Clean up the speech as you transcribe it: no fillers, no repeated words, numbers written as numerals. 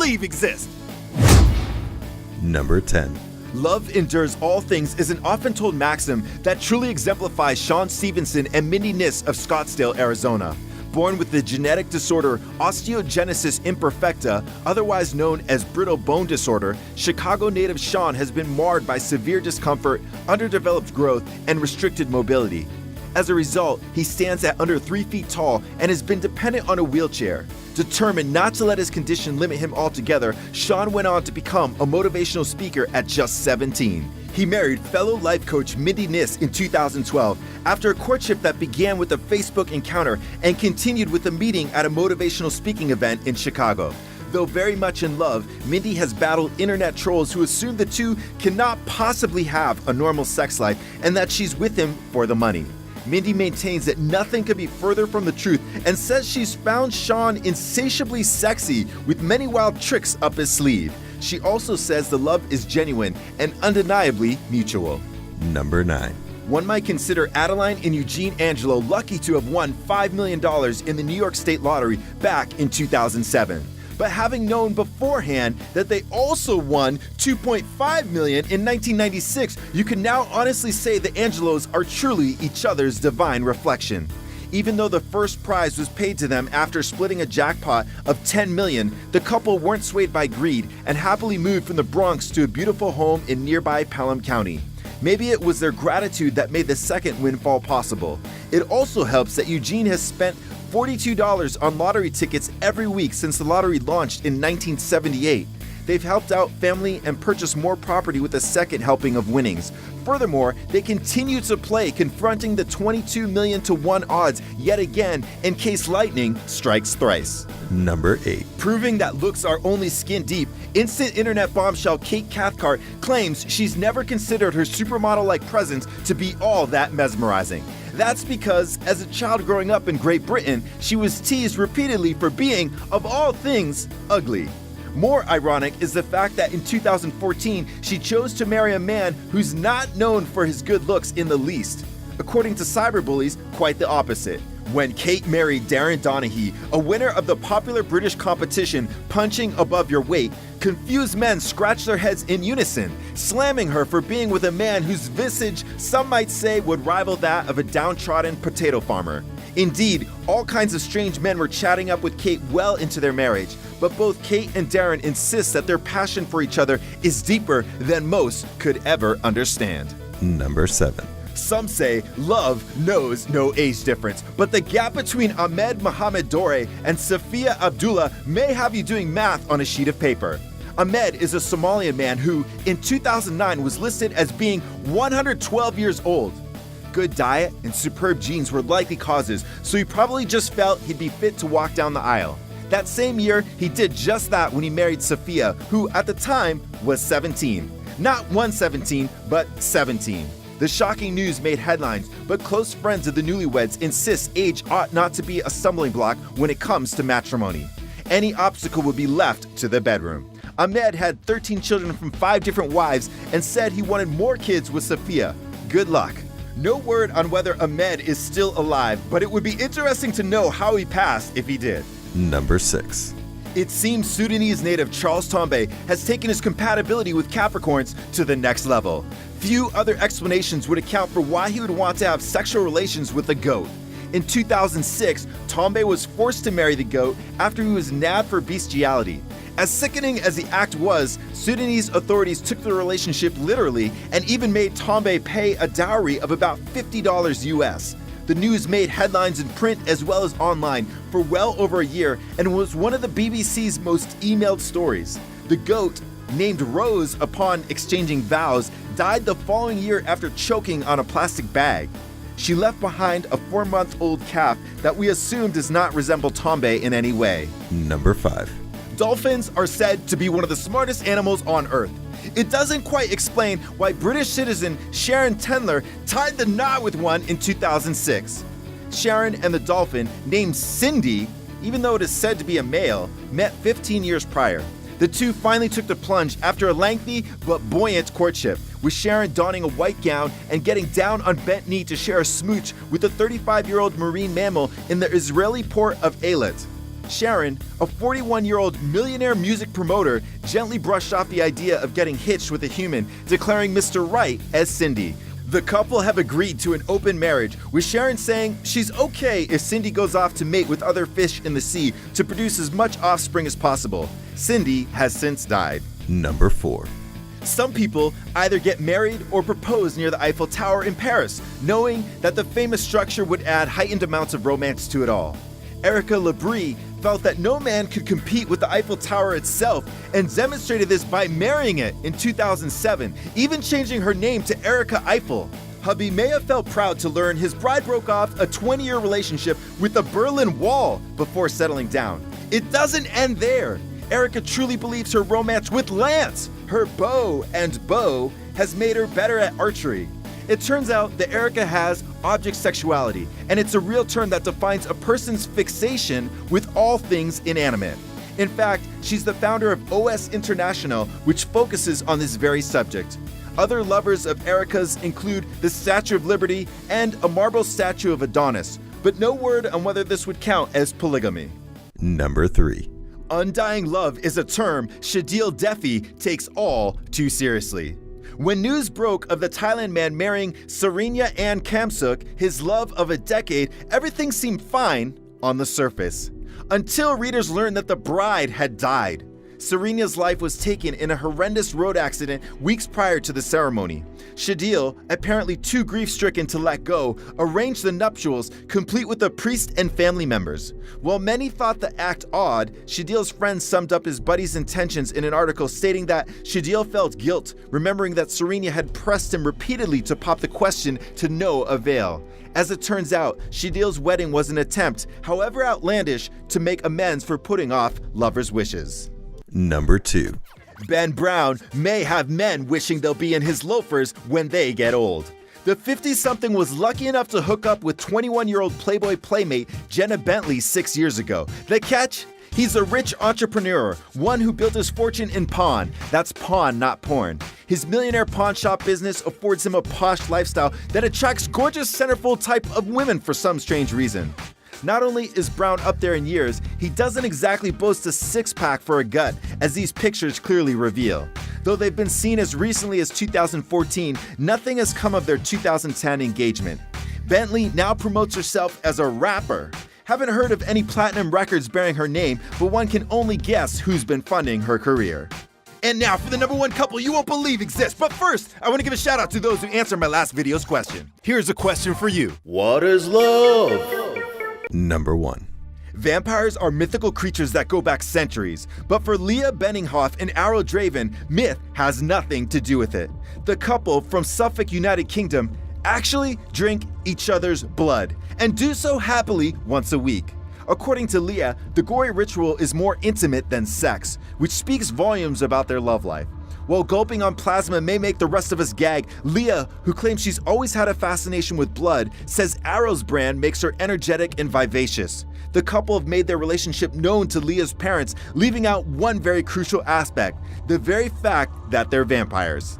believe exist. Number 10. Love endures all things is an often told maxim that truly exemplifies Shawn Stevenson and Mindy Nis of Scottsdale, Arizona. Born with the genetic disorder osteogenesis imperfecta, otherwise known as brittle bone disorder, Chicago native Shawn has been marred by severe discomfort, underdeveloped growth, and restricted mobility. As a result, he stands at under 3 feet tall and has been dependent on a wheelchair. Determined not to let his condition limit him altogether, Shawn went on to become a motivational speaker at just 17. He married fellow life coach Mindy Nis in 2012 after a courtship that began with a Facebook encounter and continued with a meeting at a motivational speaking event in Chicago. Though very much in love, Mindy has battled internet trolls who assume the two cannot possibly have a normal sex life and that she's with him for the money. Mindy maintains that nothing could be further from the truth and says she's found Shawn insatiably sexy with many wild tricks up his sleeve. She also says the love is genuine and undeniably mutual. Number 9. One might consider Adeline and Eugene Angelo lucky to have won $5 million in the New York State Lottery back in 2007. But having known beforehand that they also won $2.5 million in 1996, you can now honestly say the Angelos are truly each other's divine reflection. Even though the first prize was paid to them after splitting a jackpot of $10 million, the couple weren't swayed by greed and happily moved from the Bronx to a beautiful home in nearby Pelham County. Maybe it was their gratitude that made the second windfall possible. It also helps that Eugene has spent $42 on lottery tickets every week since the lottery launched in 1978. They've helped out family and purchased more property with a second helping of winnings. Furthermore, they continue to play, confronting the 22 million to 1 odds yet again in case lightning strikes thrice. Number 8. Proving that looks are only skin deep, instant internet bombshell Kate Cathcart claims she's never considered her supermodel-like presence to be all that mesmerizing. That's because, as a child growing up in Great Britain, she was teased repeatedly for being, of all things, ugly. More ironic is the fact that in 2014, she chose to marry a man who's not known for his good looks in the least. According to cyberbullies, quite the opposite. When Kate married Darren Donaghy, a winner of the popular British competition Punching Above Your Weight, confused men scratched their heads in unison, slamming her for being with a man whose visage some might say would rival that of a downtrodden potato farmer. Indeed, all kinds of strange men were chatting up with Kate well into their marriage, but both Kate and Darren insist that their passion for each other is deeper than most could ever understand. Number 7. Some say love knows no age difference, but the gap between Ahmed Mohamed Dore and Safia Abdullah may have you doing math on a sheet of paper. Ahmed is a Somalian man who, in 2009, was listed as being 112 years old. Good diet and superb genes were likely causes, so he probably just felt he'd be fit to walk down the aisle. That same year, he did just that when he married Safia, who at the time was 17. Not 117, but 17. The shocking news made headlines, but close friends of the newlyweds insist age ought not to be a stumbling block when it comes to matrimony. Any obstacle would be left to the bedroom. Ahmed had 13 children from 5 different wives and said he wanted more kids with Safia. Good luck. No word on whether Ahmed is still alive, but it would be interesting to know how he passed if he did. Number 6. It seems Sudanese native Charles Tombe has taken his compatibility with Capricorns to the next level. Few other explanations would account for why he would want to have sexual relations with a goat. In 2006, Tombe was forced to marry the goat after he was nabbed for bestiality. As sickening as the act was, Sudanese authorities took the relationship literally and even made Tombe pay a dowry of about $50 US. The news made headlines in print as well as online for well over a year and was one of the BBC's most emailed stories. The goat, named Rose upon exchanging vows, died the following year after choking on a plastic bag. She left behind a 4-month-old calf that we assume does not resemble Tombe in any way. Number 5. Dolphins are said to be one of the smartest animals on Earth. It doesn't quite explain why British citizen Sharon Tendler tied the knot with one in 2006. Sharon and the dolphin, named Cindy, even though it is said to be a male, met 15 years prior. The two finally took the plunge after a lengthy but buoyant courtship, with Sharon donning a white gown and getting down on bent knee to share a smooch with a 35-year-old marine mammal in the Israeli port of Eilat. Sharon, a 41-year-old millionaire music promoter, gently brushed off the idea of getting hitched with a human, declaring Mr. Right as Cindy. The couple have agreed to an open marriage, with Sharon saying she's okay if Cindy goes off to mate with other fish in the sea to produce as much offspring as possible. Cindy has since died. Number 4. Some people either get married or propose near the Eiffel Tower in Paris, knowing that the famous structure would add heightened amounts of romance to it all. Erica Labrie felt that no man could compete with the Eiffel Tower itself and demonstrated this by marrying it in 2007, even changing her name to Erica Eiffel. Hubby may have felt proud to learn his bride broke off a 20-year relationship with the Berlin Wall before settling down. It doesn't end there. Erica truly believes her romance with Lance, her beau and beau, has made her better at archery. It turns out that Erica has object sexuality, and it's a real term that defines a person's fixation with all things inanimate. In fact, she's the founder of OS International, which focuses on this very subject. Other lovers of Erica's include the Statue of Liberty and a marble statue of Adonis, but no word on whether this would count as polygamy. Number 3. Undying love is a term Shadil Defi takes all too seriously. When news broke of the Thailand man marrying Serena Ann Kamsuk, his love of a decade, everything seemed fine on the surface. Until readers learned that the bride had died. Serena's life was taken in a horrendous road accident weeks prior to the ceremony. Shadil, apparently too grief-stricken to let go, arranged the nuptials, complete with a priest and family members. While many thought the act odd, Shadil's friends summed up his buddy's intentions in an article stating that Shadil felt guilt, remembering that Serena had pressed him repeatedly to pop the question to no avail. As it turns out, Shadil's wedding was an attempt, however outlandish, to make amends for putting off lovers' wishes. Number 2. Ben Brown may have men wishing they'll be in his loafers when they get old. The 50-something was lucky enough to hook up with 21-year-old Playboy playmate Jenna Bentley 6 years ago. The catch? He's a rich entrepreneur, one who built his fortune in pawn. That's pawn, not porn. His millionaire pawn shop business affords him a posh lifestyle that attracts gorgeous centerfold type of women for some strange reason. Not only is Brown up there in years, he doesn't exactly boast a six-pack for a gut, as these pictures clearly reveal. Though they've been seen as recently as 2014, nothing has come of their 2010 engagement. Bentley now promotes herself as a rapper. Haven't heard of any platinum records bearing her name, but one can only guess who's been funding her career. And now for the number 1 couple you won't believe exists. But first, I want to give a shout out to those who answered my last video's question. Here's a question for you. What is love? Number 1. Vampires are mythical creatures that go back centuries, but for Leah Benninghoff and Arrow Draven, myth has nothing to do with it. The couple from Suffolk, United Kingdom, actually drink each other's blood, and do so happily once a week. According to Leah, the gory ritual is more intimate than sex, which speaks volumes about their love life. While gulping on plasma may make the rest of us gag, Leah, who claims she's always had a fascination with blood, says Arrow's brand makes her energetic and vivacious. The couple have made their relationship known to Leah's parents, leaving out one very crucial aspect, the very fact that they're vampires.